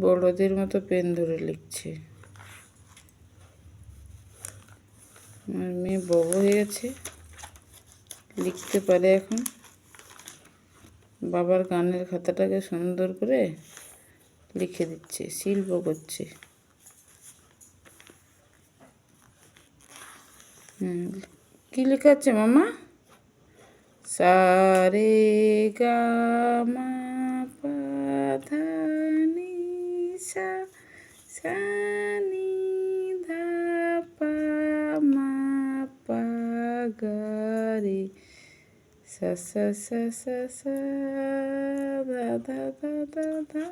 বড়দের মতো পেন ধরে লিখছে। আমার মেয়ে বড় হয়ে গেছে, লিখতে পারে এখন। বাবার গানের খাতাটাকে সুন্দর করে লিখে দিচ্ছে, শিল্প করছে। কি লেখা আছে মামা? সা রে গা মা পা ধা নি সা, সা নি ধা পা মা পা গা রে, সা সা সা সা সা ধা ধা ধা ধা ধা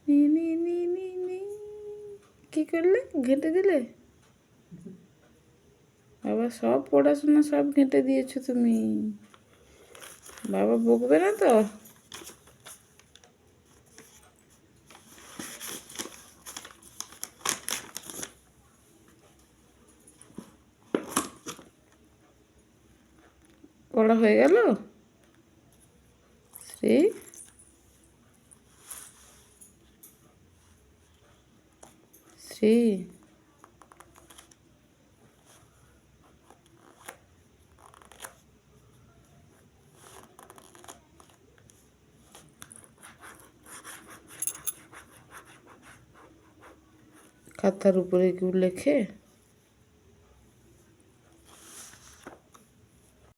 নি নি নি নি নি। কি করলে? ঘেঁটে দিলে? বাবা সব পড়াশোনা সব ঘেঁটে দিয়েছো তুমি। বাবা বকবে না তো? পড়া হয়ে গেল? শ্রী, শ্রী, খাতার উপরে কেউ লেখে?